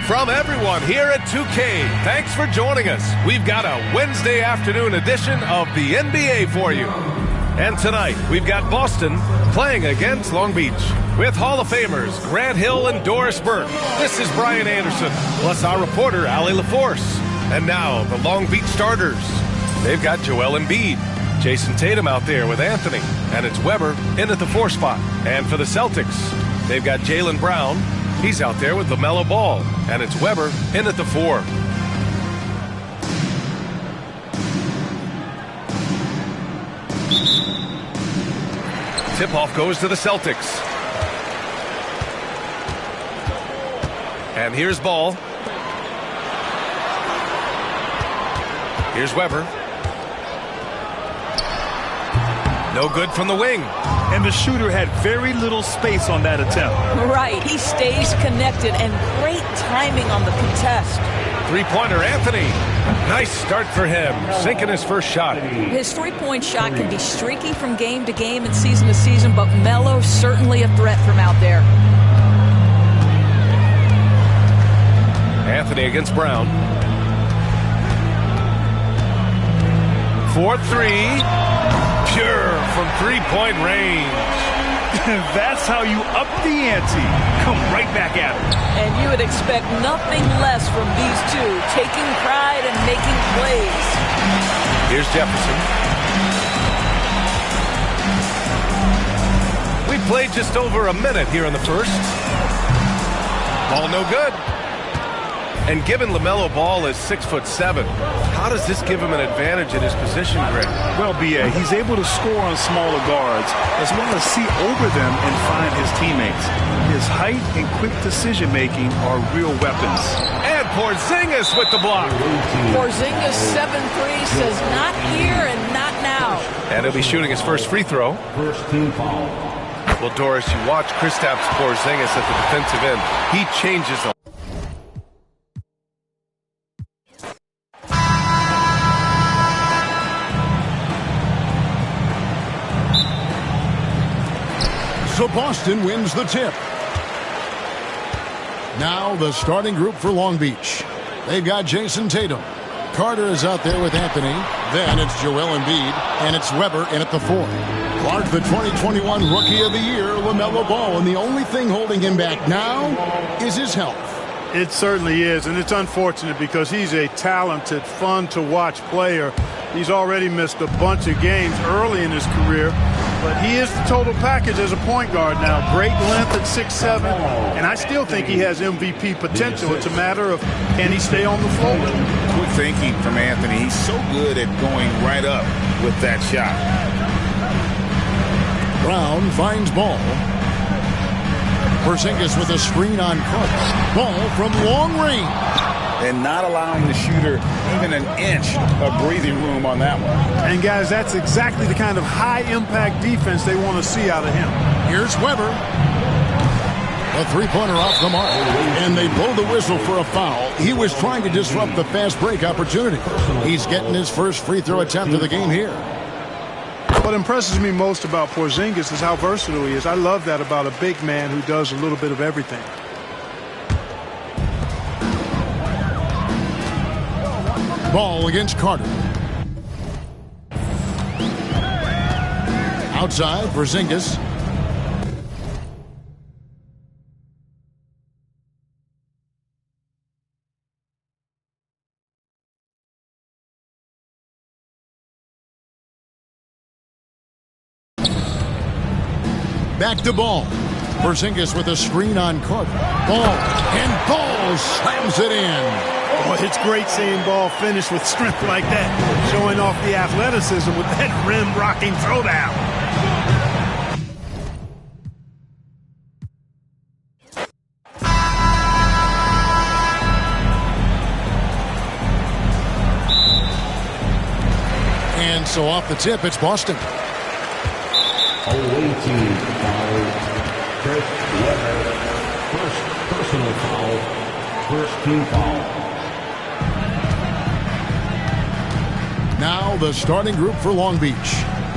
From everyone here at 2K, thanks for joining us. We've got a Wednesday afternoon edition of the NBA for you. And tonight, we've got Boston playing against Long Beach with Hall of Famers Grant Hill and Doris Burke. This is Brian Anderson, plus our reporter, Allie LaForce. And now, the Long Beach starters. They've got Joel Embiid, Jason Tatum out there with Anthony, and it's Weber in at the 4 spot. And for the Celtics, they've got Jaylen Brown. He's out there with LaMelo Ball, and it's Weber in at the 4. Tip-off goes to the Celtics. And here's Ball. Here's Weber. No good from the wing. And the shooter had very little space on that attempt. Right. He stays connected, and great timing on the contest. Three-pointer, Anthony. Nice start for him, sinking his first shot. His three-point shot can be streaky from game to game and season to season, but Melo's certainly a threat from out there. Anthony against Brown. 4-3. Pure from three-point range. That's how you up the ante. Come right back at it. And you would expect nothing less from these two, taking pride and making plays. Here's Jefferson. We played just over a minute here in the first. Ball no good. And given LaMelo Ball is 6'7", how does this give him an advantage in his position, Greg? Well, B.A., he's able to score on smaller guards as well as see over them and find his teammates. His height and quick decision-making are real weapons. And Porzingis with the block. Porzingis 7-3 says not here and not now. And he'll be shooting his first free throw. First team foul. Well, Doris, you watch Kristaps Porzingis at the defensive end. He changes a So Boston wins the tip. Now the starting group for Long Beach. They've got Jason Tatum. Carter is out there with Anthony. Then it's Joel Embiid. And it's Weber in at the 4. Clark, the 2021 Rookie of the Year, LaMelo Ball. And the only thing holding him back now is his health. It certainly is, and it's unfortunate because he's a talented, fun-to-watch player. He's already missed a bunch of games early in his career, but he is the total package as a point guard now. Great length at 6'7", and I still think he has MVP potential. It's a matter of can he stay on the floor. Quick thinking from Anthony. He's so good at going right up with that shot. Brown finds Ball. Porzingis with a screen on Carter. Ball from long range. And not allowing the shooter even an inch of breathing room on that one. And, guys, that's exactly the kind of high-impact defense they want to see out of him. Here's Weber. A three-pointer off the mark. And they blow the whistle for a foul. He was trying to disrupt the fast break opportunity. He's getting his first free throw attempt of the game here. What impresses me most about Porzingis is how versatile he is. I love that about a big man who does a little bit of everything. Ball against Carter. Outside, Porzingis. Back to Ball. Porzingis with a screen on Carter. Ball. And Ball slams it in. Oh, it's great seeing Ball finish with strength like that, showing off the athleticism with that rim-rocking throwdown. And so off the tip, it's Boston. Away team foul. Chris Weber. First personal foul. First team foul. Now the starting group for Long Beach.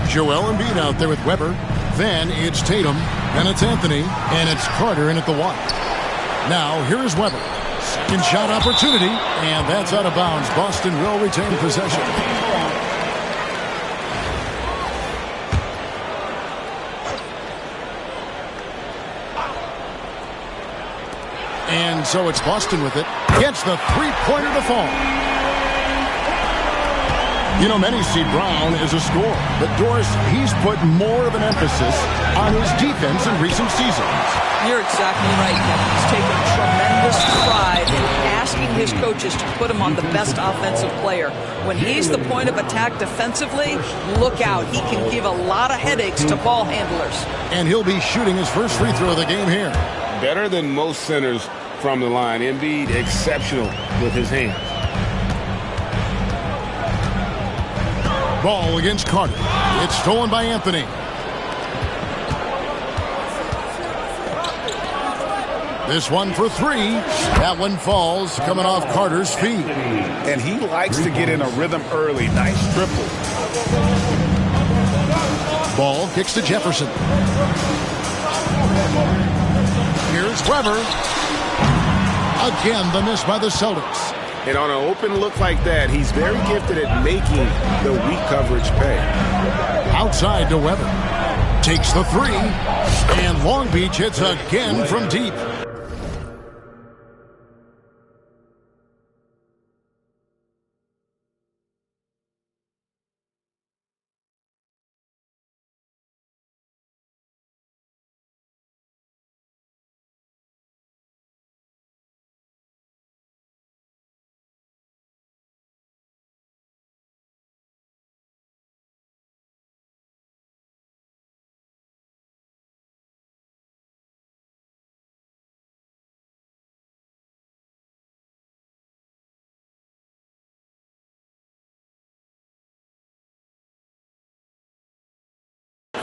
Joel Embiid out there with Weber. Then it's Tatum. Then it's Anthony. And it's Carter in at the 1. Now here's Weber. Second shot opportunity, and that's out of bounds. Boston will retain possession. And so it's Boston with it. Gets the three-pointer to fall. You know, many see Brown as a scorer, but Doris, he's put more of an emphasis on his defense in recent seasons. You're exactly right, Kevin. He's taken tremendous pride in asking his coaches to put him on the best offensive player. When he's the point of attack defensively, look out. He can give a lot of headaches to ball handlers. And he'll be shooting his first free throw of the game here. Better than most centers from the line. Embiid exceptional with his hands. Ball against Carter. It's stolen by Anthony. This one for three. That one falls, coming off Carter's feet. And he likes to get in a rhythm early. Nice triple. Ball kicks to Jefferson. Here's Weber. Again, the miss by the Celtics. And on an open look like that, he's very gifted at making the weak coverage pay. Outside to Weber. Takes the three. And Long Beach hits again from deep.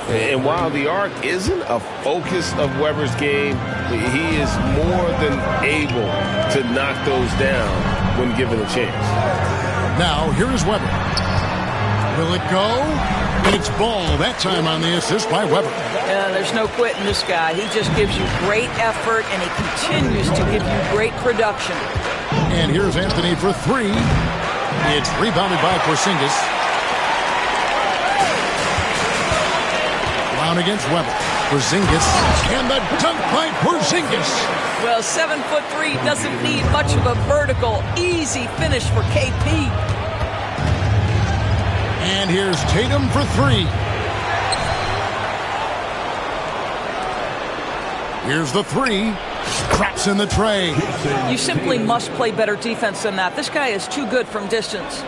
And while the arc isn't a focus of Weber's game, he is more than able to knock those down when given a chance. Now, here is Weber. Will it go? And it's Ball, that time on the assist by Weber. There's no quitting this guy. He just gives you great effort, and he continues to give you great production. And here's Anthony for three. It's rebounded by Porzingis. Brown against Weber. Porzingis. And the dunk by Porzingis. Well, 7'3" doesn't need much of a vertical. Easy finish for KP. And here's Tatum for three. Here's the three. Traps in the tray. You simply must play better defense than that. This guy is too good from distance.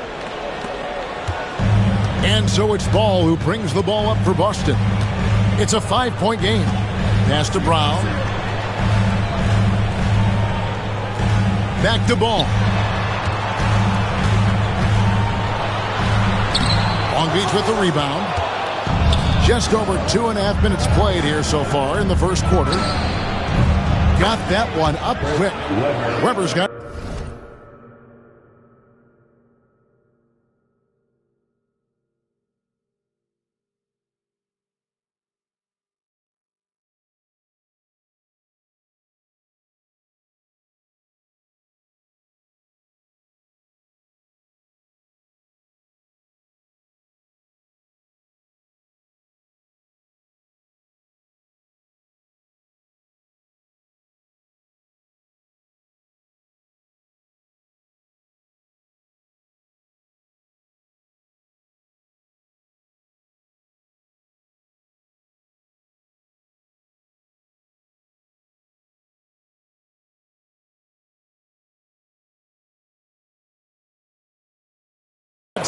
And so it's Ball who brings the ball up for Boston. It's a 5-point game. Pass to Brown. Back to Ball. Long Beach with the rebound. Just over 2.5 minutes played here so far in the first quarter. Got that one up quick. Weber's got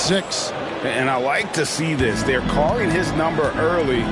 six. And I like to see this. They're calling his number early.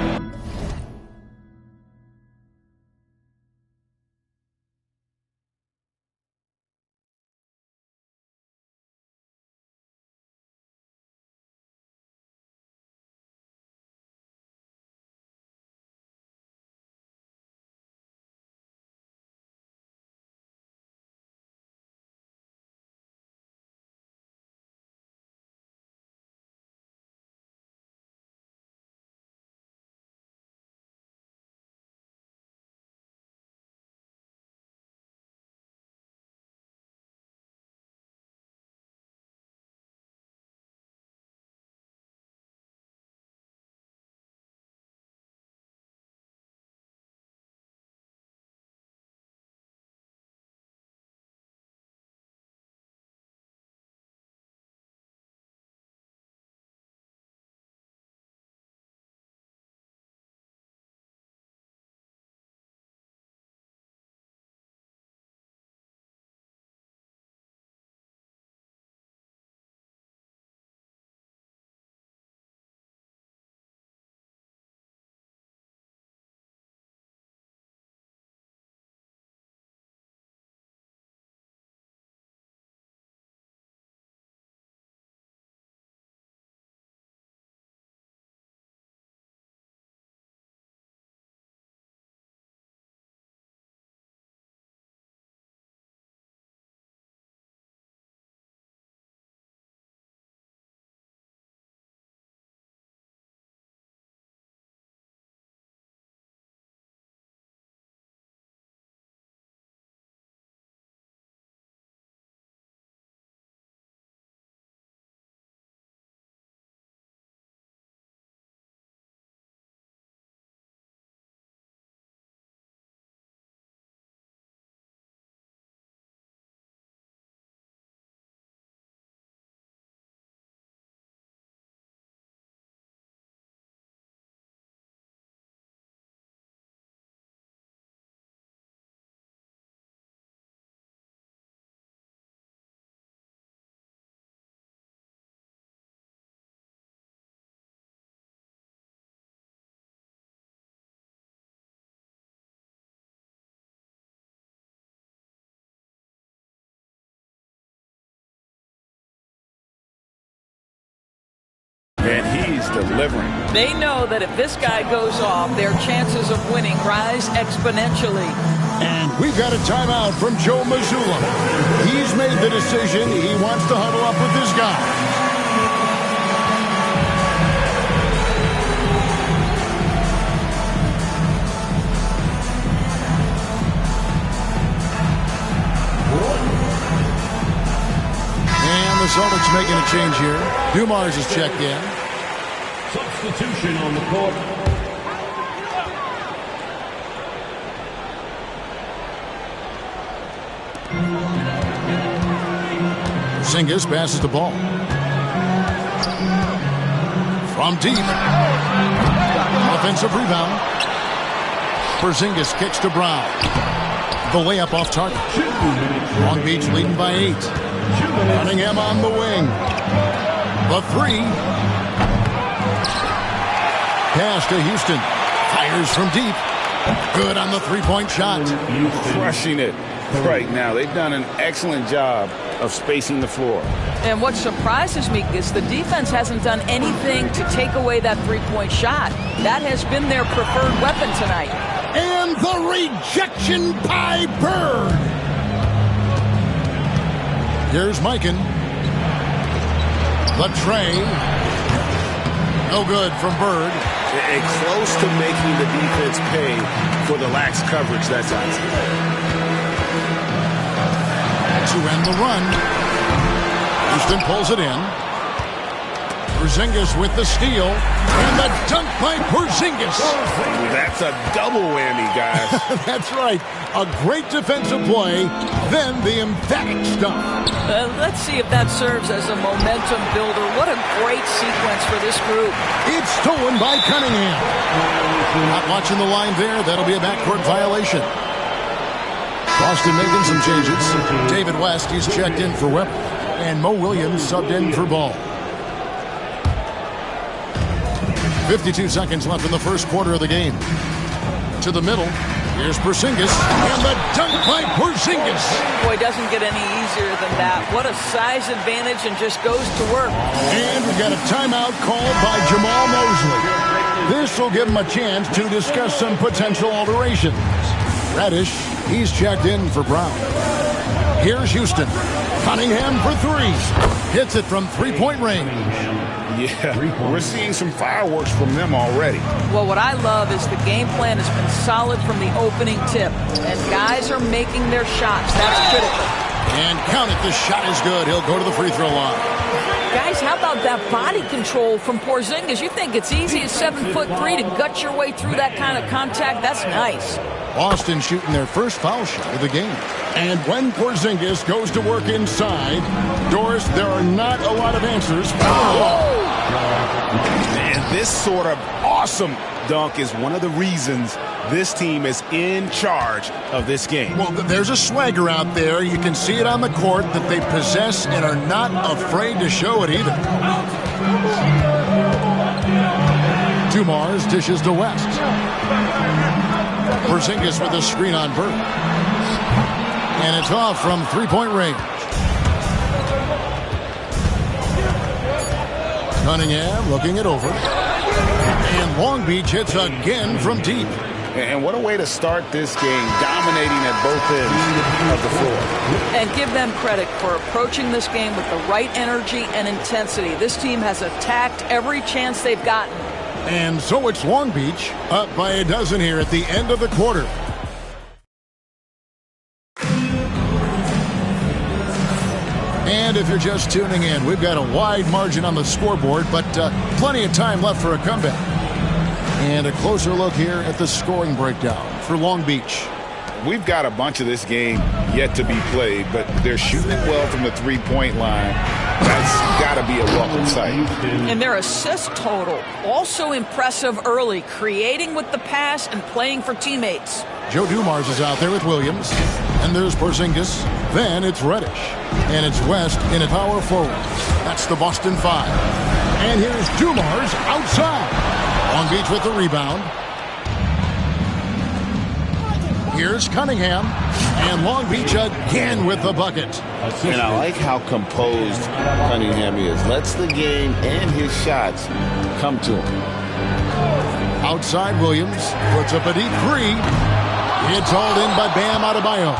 delivering. They know that if this guy goes off, their chances of winning rise exponentially. And we've got a timeout from Joe Mazzulla. He's made the decision. He wants to huddle up with his guy. And the Celtics making a change here. Dumars is checked in. Substitution on the court. Porzingis passes the ball. From deep. Offensive rebound. Porzingis kicks to Brown. The layup off target. Long Beach leading by 8. Cunningham on the wing. The 3. Pass to Houston. Fires from deep. Good on the three-point shot. Crushing it right now. They've done an excellent job of spacing the floor. And what surprises me is the defense hasn't done anything to take away that three-point shot. That has been their preferred weapon tonight. And the rejection by Bird. Here's Mikan. The tray. No good from Bird. And close to making the defense pay for the lax coverage that time. To end the run. Houston pulls it in. Porzingis with the steal. And the dunk by Porzingis. That's a double whammy, guys. That's right. A great defensive play, then the emphatic stuff. Let's see if that serves as a momentum builder. What a great sequence for this group. It's stolen by Cunningham. Not watching the line there. That'll be a backcourt violation. Boston making some changes. David West, he's checked in for Webber. And Mo Williams subbed in for Ball. 52 seconds left in the first quarter of the game. To the middle. Here's Porzingis. And the dunk by Porzingis. Boy, it doesn't get any easier than that. What a size advantage, and just goes to work. And we've got a timeout called by Jamal Mosley. This will give him a chance to discuss some potential alterations. Reddish, he's checked in for Brown. Here's Houston. Cunningham for 3. Hits it from three-point range. Yeah, we're seeing some fireworks from them already. Well, what I love is the game plan has been solid from the opening tip. And guys are making their shots. That's critical. And count it, the shot is good. He'll go to the free throw line. Guys, how about that body control from Porzingis? You think it's easy at 7'3" to gut your way through that kind of contact? That's nice. Boston shooting their first foul shot of the game. And when Porzingis goes to work inside, Doris, there are not a lot of answers. And this sort of awesome dunk is one of the reasons this team is in charge of this game. Well, there's a swagger out there. You can see it on the court that they possess and are not afraid to show it either. Dumars dishes to West. Porzingis with a screen on Bird. And it's off from three-point range. Cunningham looking it over. And Long Beach hits again from deep. And what a way to start this game, dominating at both ends of the floor. And give them credit for approaching this game with the right energy and intensity. This team has attacked every chance they've gotten. And so it's Long Beach up by a dozen here at the end of the quarter. And if you're just tuning in, we've got a wide margin on the scoreboard, but plenty of time left for a comeback. And a closer look here at the scoring breakdown for Long Beach. We've got a bunch of this game yet to be played, but they're shooting it well from the three-point line. That's got to be a welcome sight. And their assist total, also impressive early, creating with the pass and playing for teammates. Joe Dumars is out there with Williams. And there's Porzingis. Then it's Reddish. And it's West in a power forward. That's the Boston 5. And here's Dumars outside. Long Beach with the rebound. Here's Cunningham. And Long Beach again with the bucket. And I like how composed Cunningham is. Lets the game and his shots come to him. Outside Williams puts up a deep three. It's hauled in by Bam Adebayo.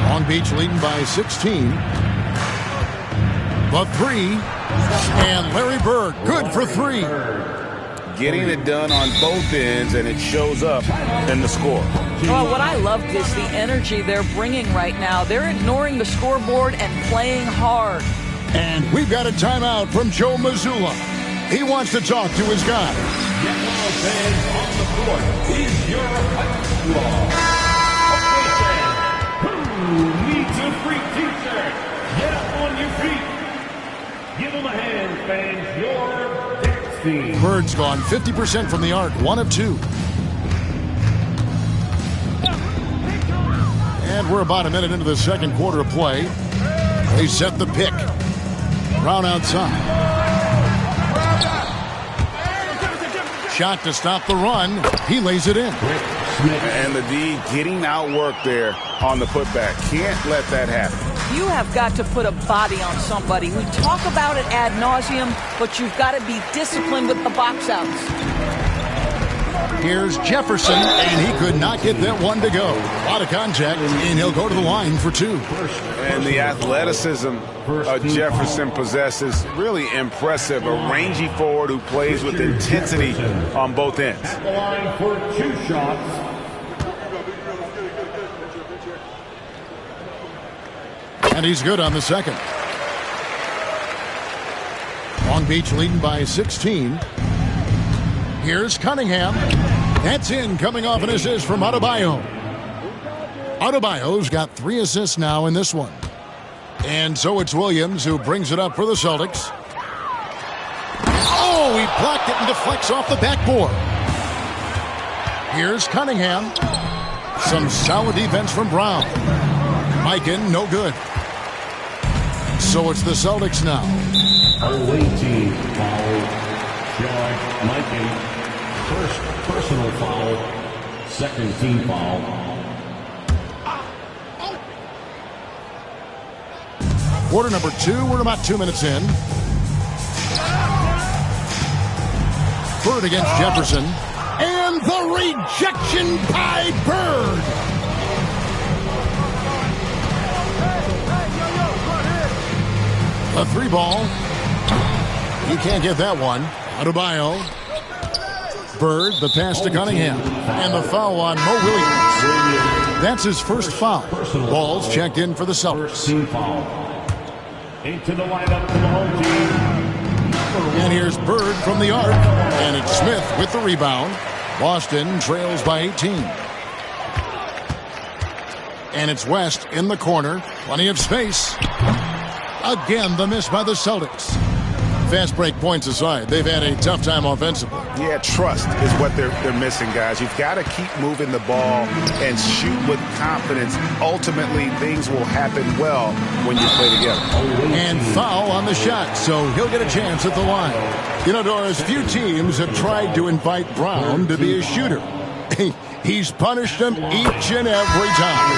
Long Beach leading by 16. The three. And Larry Bird, good for three. Getting it done on both ends, and it shows up in the score. Well, what I loved is the energy they're bringing right now. They're ignoring the scoreboard and playing hard. And we've got a timeout from Joe Mazzulla. He wants to talk to his guys. Get well, fans, on the court is your hype squad. Okay, fans, who needs a free t-shirt? Get up on your feet. Give them a hand, fans. Your dance team. Bird's gone 50% from the arc, 1 of 2. And we're about a minute into the second quarter of play. They set the pick. Brown outside. Shot to stop the run. He lays it in. And the D getting outworked there on the putback. Can't let that happen. You have got to put a body on somebody. We talk about it ad nauseum, but you've got to be disciplined with the box outs. Here's Jefferson, and he could not get that one to go. A lot of contact, and he'll go to the line for 2. And the athleticism Jefferson possesses, really impressive. A rangy forward who plays with intensity on both ends. At the line for 2 shots. And he's good on the second. Long Beach leading by 16. Here's Cunningham. That's in, coming off an assist from Adebayo. Adebayo's got 3 assists now in this one. And so it's Williams who brings it up for the Celtics. Oh, he blocked it and deflects off the backboard. Here's Cunningham. Some solid defense from Brown. Mikan, no good. So it's the Celtics now. Away team foul. George Mikan. First personal foul. Second team foul. Quarter number 2. We're about 2 minutes in. Bird against Jefferson. And the rejection by Bird. A 3 ball. You can't get that one. Adebayo. Bird, the pass to Cunningham. And the foul on Mo Williams. That's his first foul. Ball's checked in for the Celtics. Team foul. Into the lineup for the home team. And here's Bird from the arc. And it's Smith with the rebound. Boston trails by 18. And it's West in the corner. Plenty of space. Again, the miss by the Celtics. Fast break points aside, they've had a tough time offensively. Yeah, trust is what they're missing, guys. You've got to keep moving the ball and shoot with confidence. Ultimately, things will happen well when you play together. And foul on the shot, so he'll get a chance at the line. You know, Doris, few teams have tried to invite Brown to be a shooter. He's punished them each and every time.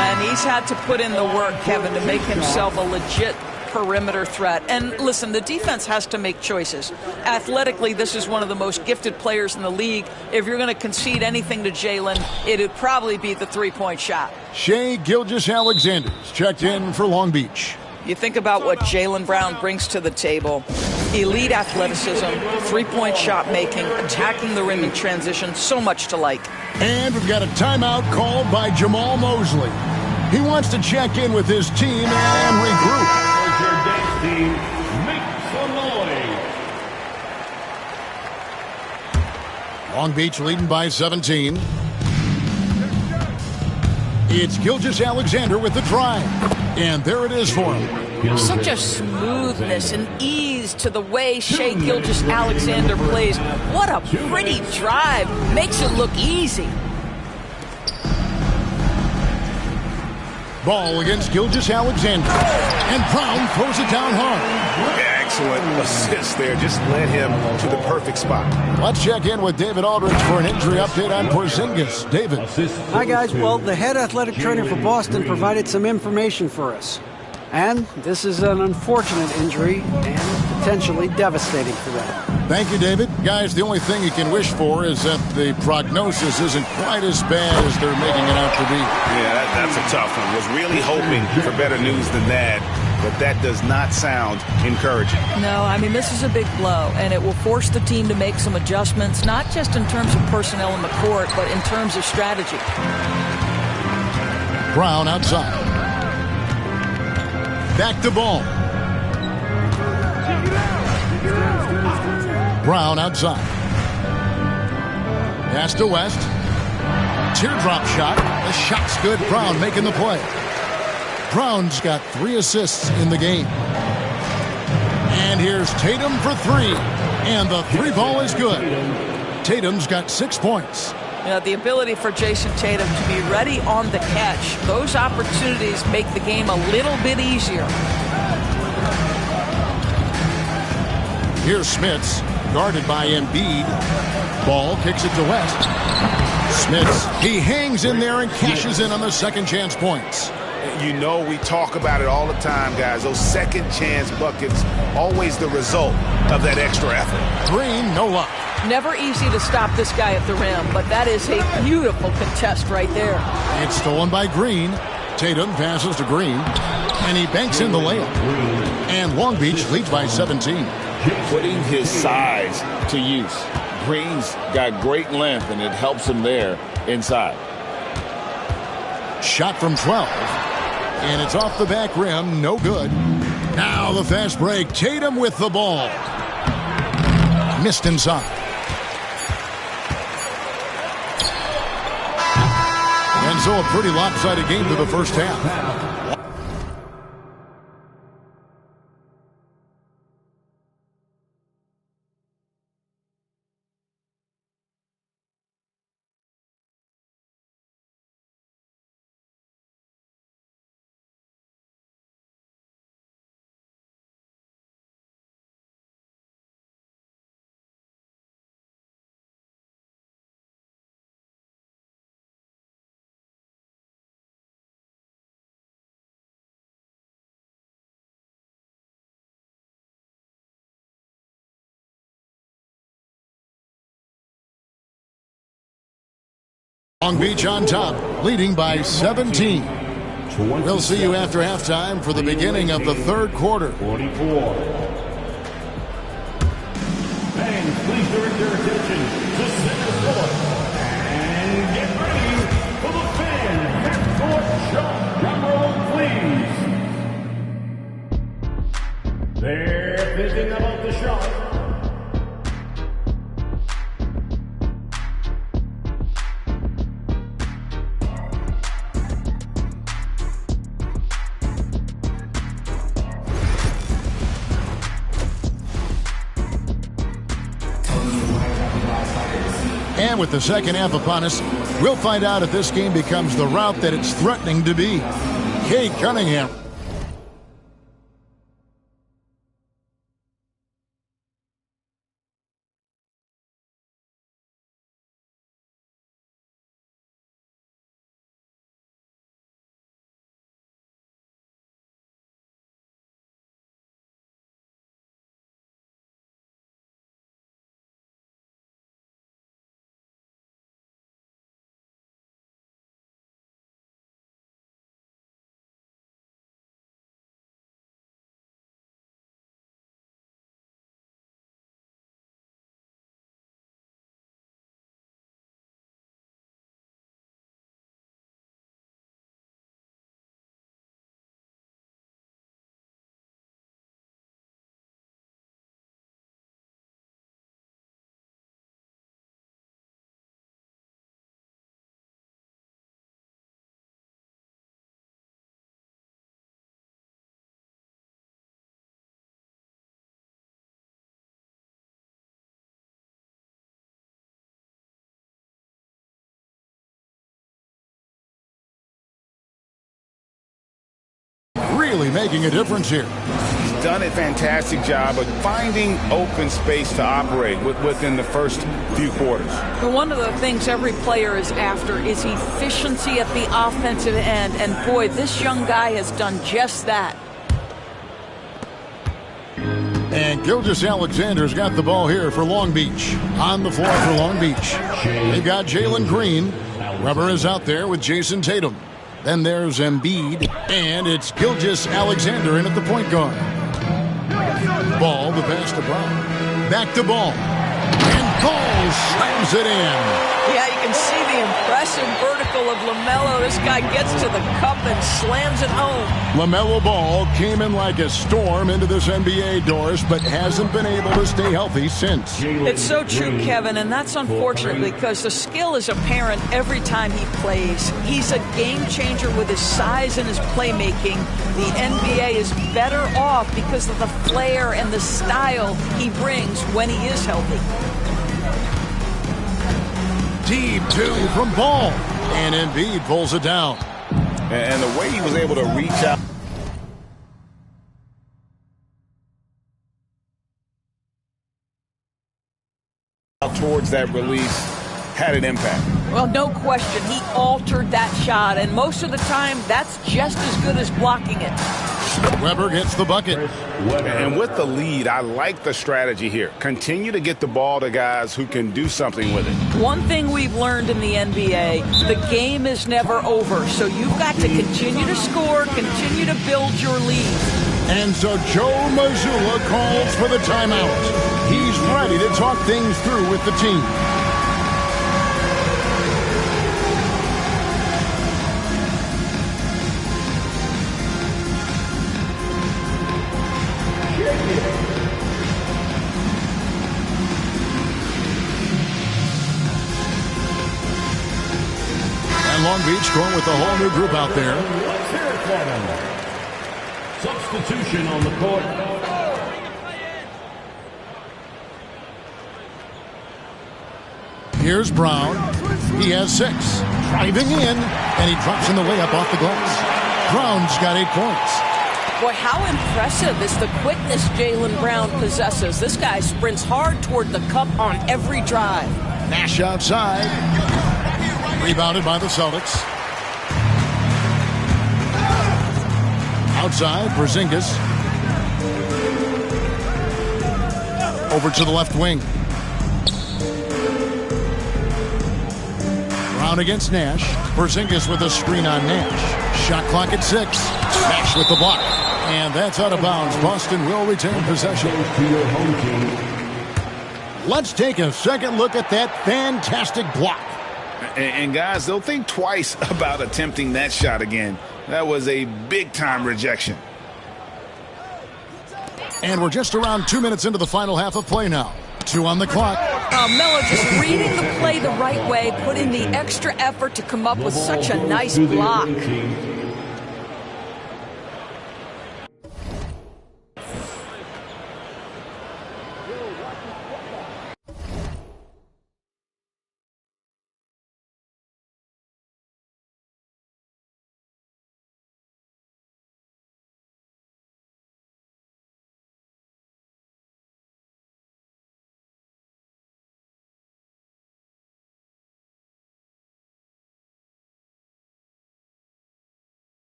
And he's had to put in the work, Kevin, to make himself a legit perimeter threat. And listen, the defense has to make choices. Athletically, this is one of the most gifted players in the league. If you're going to concede anything to Jalen, it'd probably be the three-point shot. Shai Gilgeous-Alexander's checked in for Long Beach. You think about what Jaylen Brown brings to the table. Elite athleticism, three-point shot making, attacking the rim in transition, so much to like. And we've got a timeout called by Jamal Mosley. He wants to check in with his team and regroup. Your dance team, make some noise. Long Beach leading by 17. It's Gilgeous-Alexander with the drive. And there it is for him. Such a smoothness and ease to the way Shai Gilgeous-Alexander plays. What a pretty drive. Makes it look easy. Ball against Gilgeous-Alexander. And Brown throws it down hard. Excellent assist there. Just led him to the perfect spot. Let's check in with David Aldridge for an injury update on Porzingis. David. Hi, guys. Well, the head athletic trainer for Boston provided some information for us. And this is an unfortunate injury and potentially devastating for them. Thank you, David. Guys, the only thing you can wish for is that the prognosis isn't quite as bad as they're making it out to be. Yeah, that's a tough one. Was really hoping for better news than that, but that does not sound encouraging. No, I mean, this is a big blow, and it will force the team to make some adjustments, not just in terms of personnel in the court, but in terms of strategy. Brown outside. Back to Ball. Brown outside. Pass to West. Teardrop shot. The shot's good. Brown making the play. Brown's got 3 assists in the game. And here's Tatum for 3. And the 3-ball is good. Tatum's got 6 points. You know, the ability for Jason Tatum to be ready on the catch, those opportunities make the game a little bit easier. Here's Smits, guarded by Embiid. Ball kicks it to West. Smits, he hangs in there and cashes in on the second chance points. You know, we talk about it all the time, guys. Those second chance buckets, always the result of that extra effort. Green, no luck. Never easy to stop this guy at the rim, but that is a beautiful contest right there. It's stolen by Green. Tatum passes to Green, and he banks in the layup. And Long Beach leads by 17. Putting his size to use. Green's got great length, and it helps him there inside. Shot from 12. And it's off the back rim, no good. Now the fast break. Tatum with the ball. Missed inside. And so a pretty lopsided game to the first half. Long Beach on top, leading by 17. We'll see you after halftime for the beginning of the third quarter. 44. Fans, please direct your attention to center court. And get ready for the fan half-court shot. Drum roll, please. They're thinking about the shot. And with the second half upon us, we'll find out if this game becomes the route that it's threatening to be. Cade Cunningham really making a difference here. He's done a fantastic job of finding open space to operate within the first few quarters. One of the things every player is after is efficiency at the offensive end. And boy, this young guy has done just that. And Gilgeous-Alexander's got the ball here for Long Beach. On the floor for Long Beach. They've got Jalen Green. Weber is out there with Jason Tatum. Then there's Embiid. And it's Gilgeous-Alexander in at the point guard. Ball, the pass to Brown. Back to Ball. And Ball slams it in. Yeah, you can see the impressive vertical of LaMelo. This guy gets to the cup and slams it home. LaMelo Ball came in like a storm into this NBA, Doris, but hasn't been able to stay healthy since. It's so true, Kevin, and that's unfortunate because the skill is apparent every time he plays. He's a game changer with his size and his playmaking. The NBA is better off because of the flair and the style he brings when he is healthy. Deep two from Ball. And Embiid pulls it down. And the way he was able to reach out towards that release had an impact. Well, no question. He altered that shot, and most of the time, that's just as good as blocking it. Weber gets the bucket. And with the lead, I like the strategy here. Continue to get the ball to guys who can do something with it. One thing we've learned in the NBA, the game is never over. So you've got to continue to score, continue to build your lead. And so Joe Mazzulla calls for the timeout. He's ready to talk things through with the team. Long Beach going with a whole new group out there. Let's hear it for them. Substitution on the court. Here's Brown. He has 6. Driving in, and he drops in the layup off the glass. Brown's got 8 points. Boy, how impressive is the quickness Jaylen Brown possesses. This guy sprints hard toward the cup on every drive. Nash outside. Rebounded by the Celtics. Outside, Porzingis. Over to the left wing. Brown against Nash. Porzingis with a screen on Nash. Shot clock at 6. Nash with the block. And that's out of bounds. Boston will retain possession. Let's take a second look at that fantastic block. And guys, they'll think twice about attempting that shot again. That was a big-time rejection. And we're just around 2 minutes into the final half of play now. 2 on the clock. Melo just reading the play the right way, putting the extra effort to come up with such a nice block.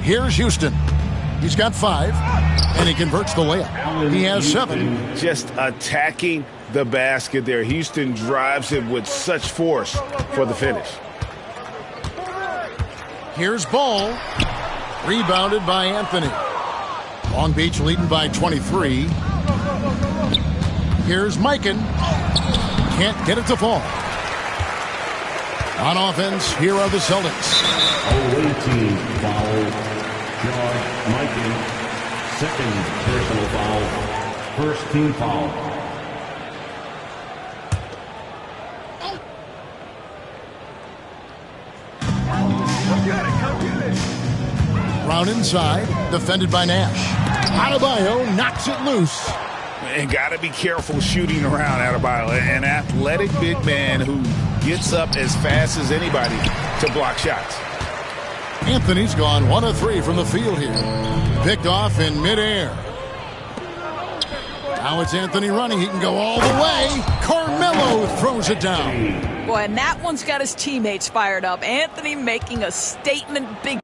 Here's Houston. He's got 5, and he converts the layup. He has 7. Just attacking the basket there. Houston drives it with such force for the finish. Here's Ball. Rebounded by Anthony. Long Beach leading by 23. Here's Mikan. Can't get it to fall. On offense, here are the Celtics. Away team foul. Mikan, second personal foul, first team foul. Brown inside, defended by Nash. Adebayo knocks it loose. And got to be careful shooting around Adebayo. An athletic big man who gets up as fast as anybody to block shots. Anthony's gone 1 of 3 from the field here. Picked off in midair. Now it's Anthony running. He can go all the way. Carmelo throws it down. Boy, and that one's got his teammates fired up. Anthony making a statement big